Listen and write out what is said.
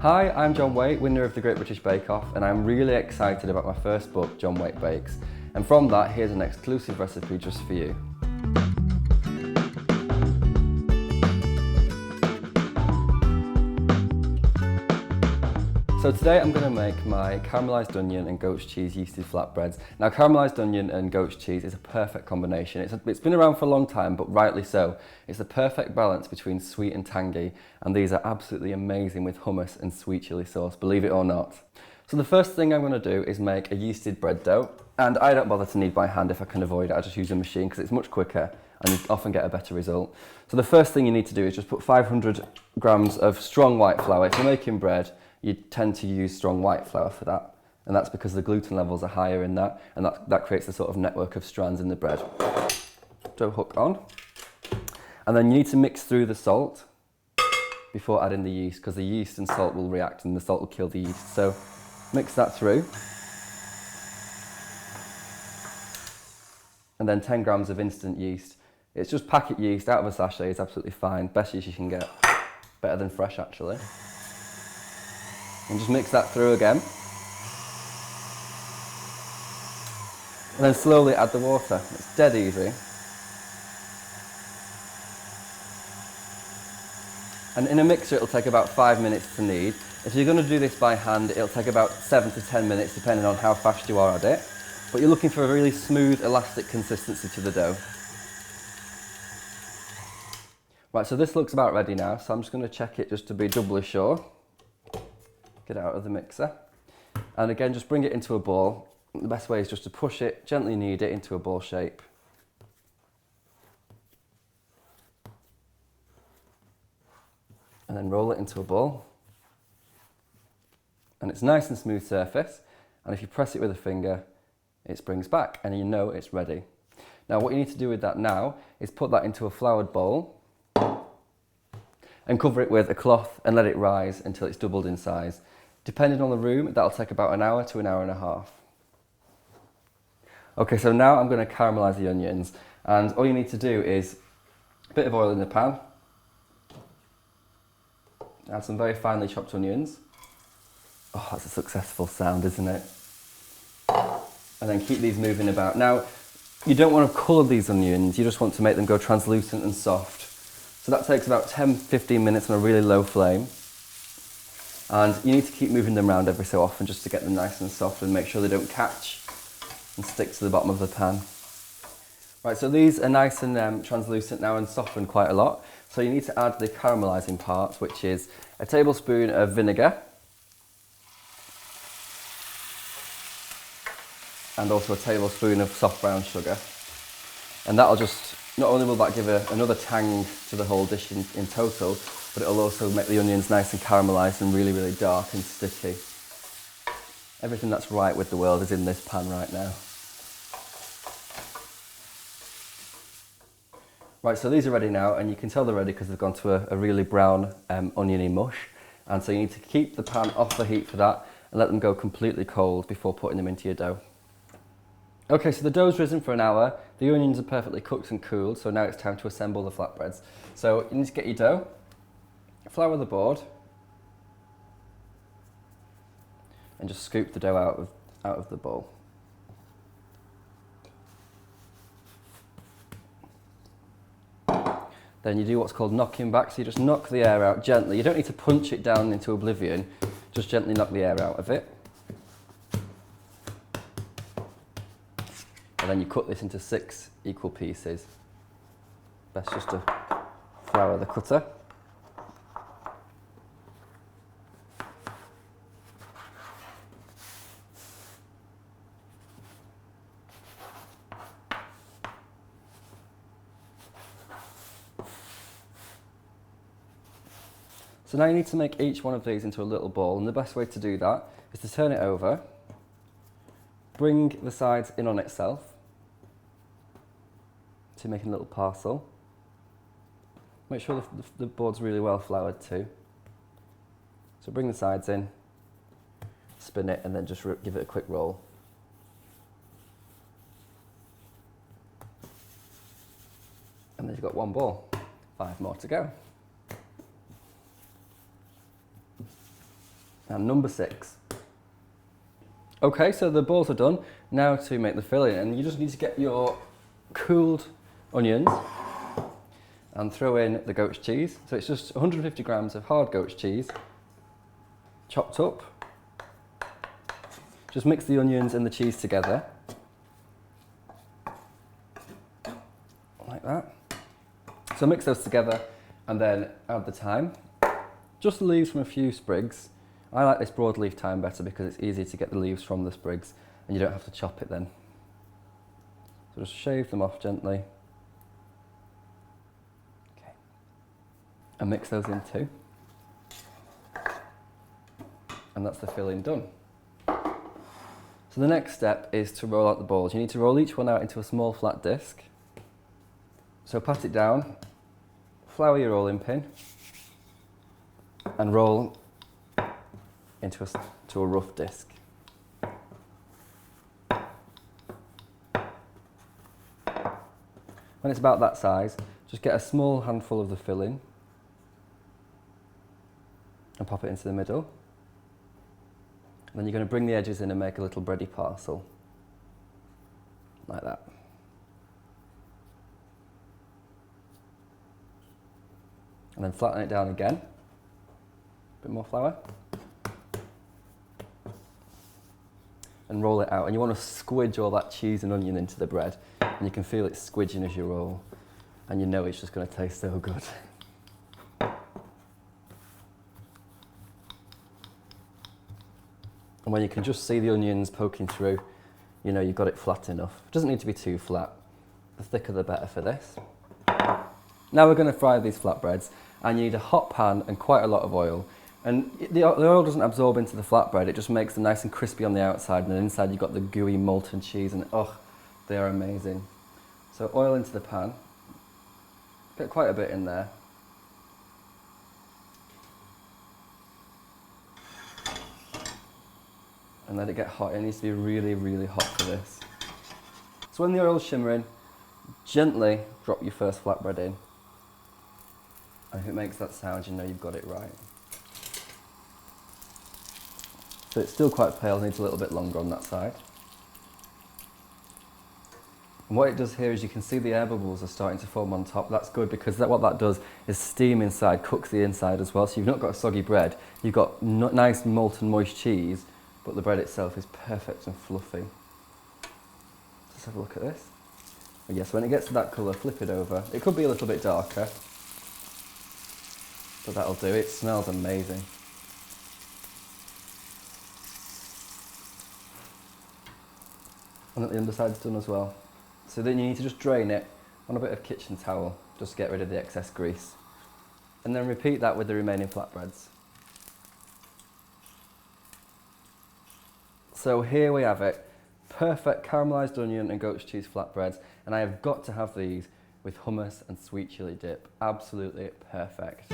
Hi, I'm John Whaite, winner of the Great British Bake Off, and I'm really excited about my first book, John Whaite Bakes. And from that, here's an exclusive recipe just for you. So today I'm going to make my caramelized onion and goat's cheese yeasted flatbreads. Now caramelized onion and goat's cheese is a perfect combination. It's been around for a long time, but rightly so. It's the perfect balance between sweet and tangy, and these are absolutely amazing with hummus and sweet chili sauce, believe it or not. So the first thing I'm going to do is make a yeasted bread dough, and I don't bother to knead by hand if I can avoid it. I just use a machine because it's much quicker and you often get a better result. So the first thing you need to do is just put 500 grams of strong white flour. If you're making bread, you tend to use strong white flour for that, and that's because the gluten levels are higher in that, and that creates a sort of network of strands in the bread. Dough hook on, and then you need to mix through the salt before adding the yeast, because the yeast and salt will react and the salt will kill the yeast. So mix that through, and then 10 grams of instant yeast. It's just packet yeast out of a sachet, is absolutely fine, best yeast you can get, better than fresh actually. And just mix that through again. And then slowly add the water. It's dead easy. And in a mixer it'll take about 5 minutes to knead. If you're going to do this by hand, it'll take about 7 to 10 minutes depending on how fast you are at it. But you're looking for a really smooth, elastic consistency to the dough. Right, so this looks about ready now, so I'm just going to check it just to be doubly sure. Get it out of the mixer, and again just bring it into a ball. The best way is just to push it, gently knead it into a ball shape. And then roll it into a ball. And it's nice and smooth surface, and if you press it with a finger, it springs back and you know it's ready. Now what you need to do with that now is put that into a floured bowl and cover it with a cloth and let it rise until it's doubled in size. Depending on the room, that'll take about an hour to an hour and a half. Okay, so now I'm going to caramelize the onions, and all you need to do is a bit of oil in the pan, add some very finely chopped onions. Oh, that's a successful sound, isn't it? And then keep these moving about. Now, you don't want to colour these onions, you just want to make them go translucent and soft. So that takes about 10-15 minutes on a really low flame. And you need to keep moving them around every so often just to get them nice and soft and make sure they don't catch and stick to the bottom of the pan. Right, so these are nice and translucent now and softened quite a lot. So you need to add the caramelizing part, which is a tablespoon of vinegar and also a tablespoon of soft brown sugar. And that'll just, not only will that give another tang to the whole dish in total, but it'll also make the onions nice and caramelised and really, really dark and sticky. Everything that's right with the world is in this pan right now. Right, so these are ready now, and you can tell they're ready because they've gone to a really brown oniony mush. And so you need to keep the pan off the heat for that and let them go completely cold before putting them into your dough. Okay, so the dough's risen for an hour, the onions are perfectly cooked and cooled, so now it's time to assemble the flatbreads. So you need to get your dough, flour the board, and just scoop the dough out of the bowl. Then you do what's called knocking back, so you just knock the air out gently. You don't need to punch it down into oblivion, just gently knock the air out of it. And then you cut this into 6 equal pieces. Best just to flour the cutter. So now you need to make each one of these into a little ball, and the best way to do that is to turn it over, bring the sides in on itself, to making a little parcel. Make sure the board's really well floured too. So bring the sides in, spin it, and then just give it a quick roll. And then you've got one ball. 5 more to go. And number 6. Okay, so the balls are done. Now to make the filling, and you just need to get your cooled onions and throw in the goat's cheese. So it's just 150 grams of hard goat's cheese, chopped up. Just mix the onions and the cheese together, like that. So mix those together and then add the thyme. Just the leaves from a few sprigs. I like this broadleaf thyme better because it's easier to get the leaves from the sprigs and you don't have to chop it then. So just shave them off gently. Okay. And mix those in too. And that's the filling done. So the next step is to roll out the balls. You need to roll each one out into a small flat disc. So pat it down, flour your rolling pin, and roll into a rough disc. When it's about that size, just get a small handful of the filling and pop it into the middle. And then you're going to bring the edges in and make a little bready parcel, like that. And then flatten it down again, a bit more flour. And roll it out, and you want to squidge all that cheese and onion into the bread, and you can feel it squidging as you roll, and you know it's just going to taste so good. And when you can just see the onions poking through, you know you've got it flat enough. It doesn't need to be too flat. The thicker the better for this. Now we're going to fry these flatbreads, and you need a hot pan and quite a lot of oil. And the oil doesn't absorb into the flatbread, it just makes them nice and crispy on the outside, and then inside you've got the gooey molten cheese, and oh, they are amazing. So oil into the pan, get quite a bit in there. And let it get hot. It needs to be really, really hot for this. So when the oil's shimmering, gently drop your first flatbread in. And if it makes that sound, you know you've got it right. So it's still quite pale, needs a little bit longer on that side. And what it does here is you can see the air bubbles are starting to form on top. That's good because what that does is steam inside, cooks the inside as well. So you've not got a soggy bread, you've got nice molten moist cheese, but the bread itself is perfect and fluffy. Let's have a look at this. But yes, when it gets to that colour, flip it over. It could be a little bit darker, but that'll do. It smells amazing. And the underside's done as well. So then you need to just drain it on a bit of kitchen towel, just to get rid of the excess grease. And then repeat that with the remaining flatbreads. So here we have it, perfect caramelised onion and goat's cheese flatbreads, and I have got to have these with hummus and sweet chilli dip. Absolutely perfect.